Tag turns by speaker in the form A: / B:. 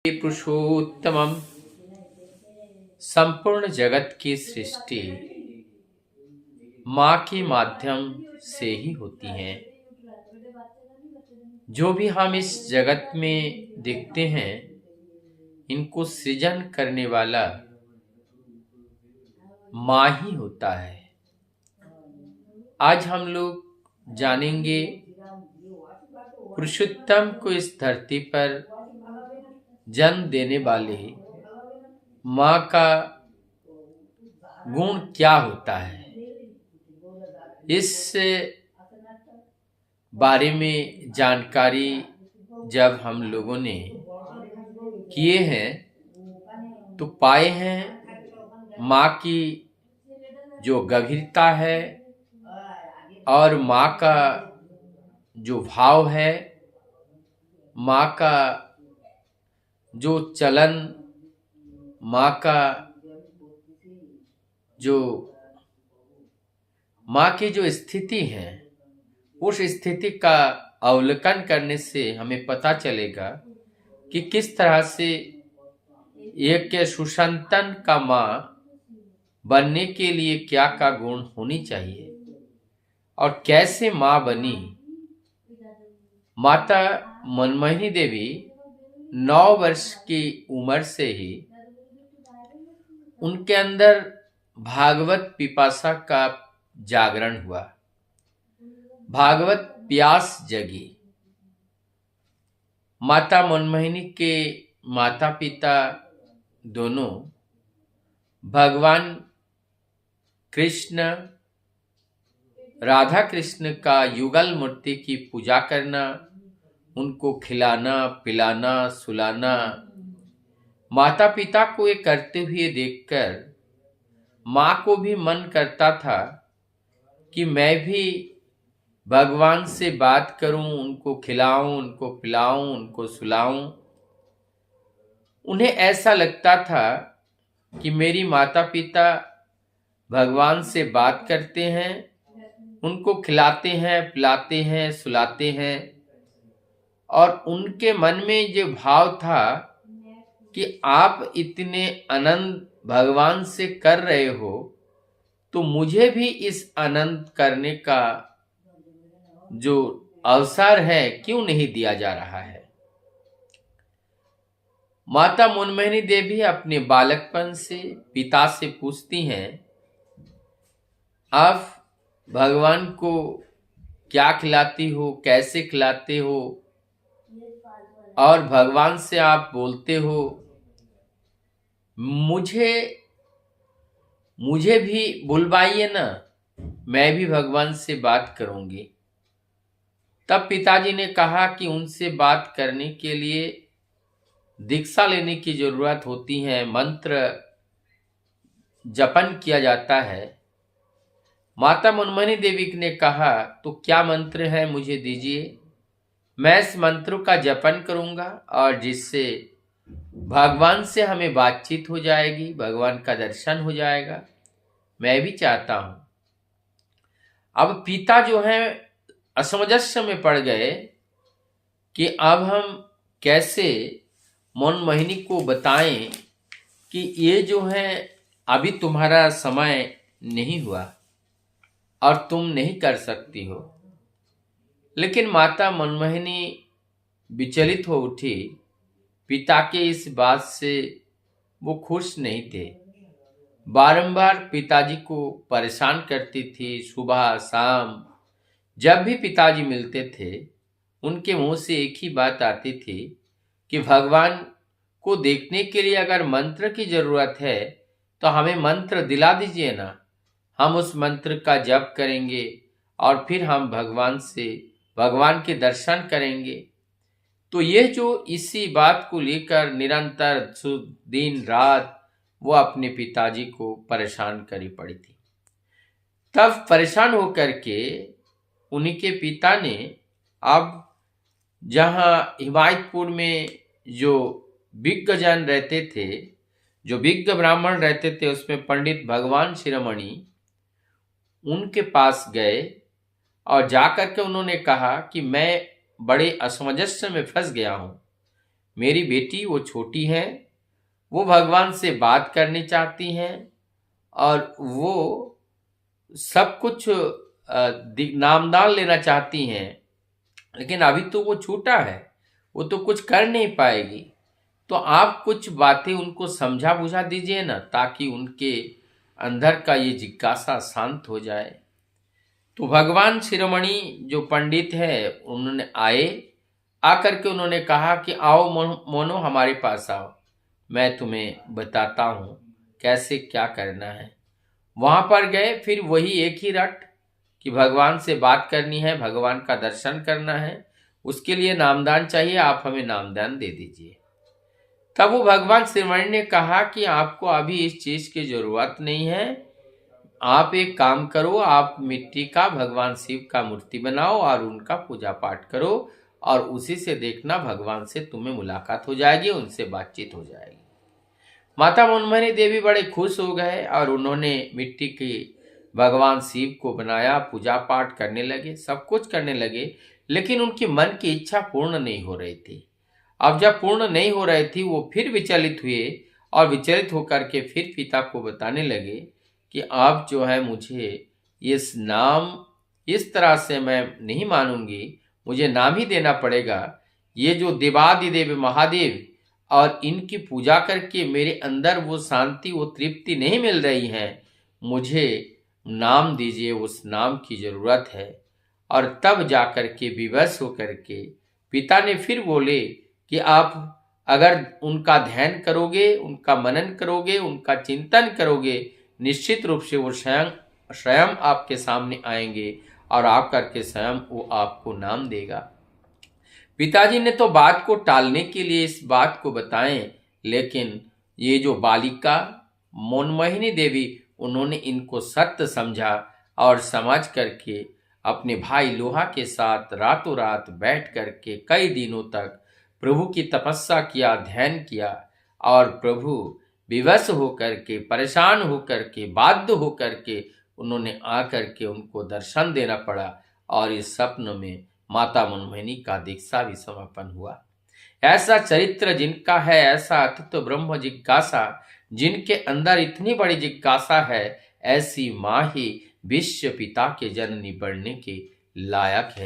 A: पुरुषोत्तमम। संपूर्ण जगत की सृष्टि माँ के माध्यम से ही होती है। जो भी हम इस जगत में देखते हैं, इनको सृजन करने वाला माँ ही होता है। आज हम लोग जानेंगे पुरुषोत्तम को इस धरती पर जन्म देने वाले माँ का गुण क्या होता है। इस बारे में जानकारी जब हम लोगों ने किए हैं तो पाए हैं माँ की जो गंभीरता है और माँ का जो भाव है, माँ का जो चलन, माँ का जो माँ की जो स्थिति है, उस स्थिति का अवलोकन करने से हमें पता चलेगा कि किस तरह से एक सुसंतान का माँ बनने के लिए क्या का गुण होनी चाहिए और कैसे माँ बनी। माता मनमोहिनी देवी 9 वर्ष की उम्र से ही उनके अंदर भागवत पिपासा का जागरण हुआ, भागवत प्यास जगी। माता मनमोहिनी के माता पिता दोनों भगवान कृष्ण, राधा कृष्ण का युगल मूर्ति की पूजा करना, उनको खिलाना पिलाना सुलाना, माता पिता को ये करते हुए देखकर माँ को भी मन करता था कि मैं भी भगवान से बात करूं, उनको खिलाऊं, उनको पिलाऊं, उनको सुलाऊं। उन्हें ऐसा लगता था कि मेरी माता पिता भगवान से बात करते हैं, उनको खिलाते हैं, पिलाते हैं, सुलाते हैं, और उनके मन में जो भाव था कि आप इतने आनंद भगवान से कर रहे हो तो मुझे भी इस आनंद करने का जो अवसर है क्यों नहीं दिया जा रहा है। माता मनमोहिनी देवी अपने बालकपन से पिता से पूछती हैं, आप भगवान को क्या खिलाती हो, कैसे खिलाते हो, और भगवान से आप बोलते हो मुझे भी बुलवाइए ना, मैं भी भगवान से बात करूंगी। तब पिताजी ने कहा कि उनसे बात करने के लिए दीक्षा लेने की जरूरत होती है, मंत्र जपन किया जाता है। माता मनमोहिनी देवी ने कहा, तो क्या मंत्र है मुझे दीजिए, मैं इस मंत्र का जपन करूंगा और जिससे भगवान से हमें बातचीत हो जाएगी, भगवान का दर्शन हो जाएगा, मैं भी चाहता हूं। अब पिता जो है असमंजस्य में पड़ गए कि अब हम कैसे मनमोहिनी को बताएं कि ये जो है अभी तुम्हारा समय नहीं हुआ और तुम नहीं कर सकती हो। लेकिन माता मनमोहिनी विचलित हो उठी। पिता के इस बात से वो खुश नहीं थे, बारंबार पिताजी को परेशान करती थी। सुबह शाम जब भी पिताजी मिलते थे, उनके मुंह से एक ही बात आती थी कि भगवान को देखने के लिए अगर मंत्र की जरूरत है तो हमें मंत्र दिला दीजिए ना, हम उस मंत्र का जप करेंगे और फिर हम भगवान के दर्शन करेंगे। तो ये जो इसी बात को लेकर निरंतर दिन रात वो अपने पिताजी को परेशान करी पड़ी थी। तब परेशान होकर के उन्हीं के पिता ने, अब जहां हिमायतपुर में जो विज्ञ जन रहते थे, जो विज्ञ ब्राह्मण रहते थे, उसमें पंडित भगवान शिरोमणि, उनके पास गए और जाकर के उन्होंने कहा कि मैं बड़े असमंजस्य में फंस गया हूं, मेरी बेटी वो छोटी है, वो भगवान से बात करनी चाहती हैं और वो सब कुछ नामदान लेना चाहती हैं, लेकिन अभी तो वो छोटा है, वो तो कुछ कर नहीं पाएगी। तो आप कुछ बातें उनको समझा बुझा दीजिए ना, ताकि उनके अंदर का ये जिज्ञासा शांत हो जाए। तो भगवान शिरोमणि जो पंडित है उन्होंने आकर के उन्होंने कहा कि आओ मोनो, हमारे पास आओ, मैं तुम्हें बताता हूँ कैसे क्या करना है। वहां पर गए, फिर वही एक ही रट कि भगवान से बात करनी है, भगवान का दर्शन करना है, उसके लिए नामदान चाहिए, आप हमें नामदान दे दीजिए। तब वो भगवान शिरोमणि ने कहा कि आपको अभी इस चीज की जरूरत नहीं है, आप एक काम करो, आप मिट्टी का भगवान शिव का मूर्ति बनाओ और उनका पूजा पाठ करो, और उसी से देखना भगवान से तुम्हें मुलाकात हो जाएगी, उनसे बातचीत हो जाएगी। माता मनमोहिनी देवी बड़े खुश हो गए और उन्होंने मिट्टी की भगवान शिव को बनाया, पूजा पाठ करने लगे, सब कुछ करने लगे, लेकिन उनकी मन की इच्छा पूर्ण नहीं हो रही थी। अब जब पूर्ण नहीं हो रही थी, वो फिर विचलित हुए और विचलित होकर के फिर पिता को बताने लगे कि आप जो है, मुझे इस तरह से मैं नहीं मानूंगी, मुझे नाम ही देना पड़ेगा। ये जो देवादिदेव महादेव और इनकी पूजा करके मेरे अंदर वो शांति, वो तृप्ति नहीं मिल रही है, मुझे नाम दीजिए, उस नाम की जरूरत है। और तब जाकर के विवश होकर के पिता ने फिर बोले कि आप अगर उनका ध्यान करोगे, उनका मनन करोगे, उनका चिंतन करोगे, निश्चित रूप से वो स्वयं आपके सामने आएंगे और आप करके स्वयं वो आपको नाम देगा। पिताजी ने तो बात को टालने के लिए इस बात को बताएं, लेकिन ये जो बालिका मनमोहिनी देवी, उन्होंने इनको सत्य समझा और समझ करके अपने भाई लोहा के साथ रातों रात बैठ करके कई दिनों तक प्रभु की तपस्या किया, ध्यान किया, और प्रभु विवश होकर के, परेशान होकर के, बाध्य होकर के उन्होंने आकर के उनको दर्शन देना पड़ा, और इस स्वप्न में माता मनमोहिनी का दीक्षा भी समापन हुआ। ऐसा चरित्र जिनका है, ऐसा अतुत ब्रह्म जिज्ञासा जिनके अंदर इतनी बड़ी जिज्ञासा है, ऐसी माँ ही विश्व पिता के जननी बनने के लायक है।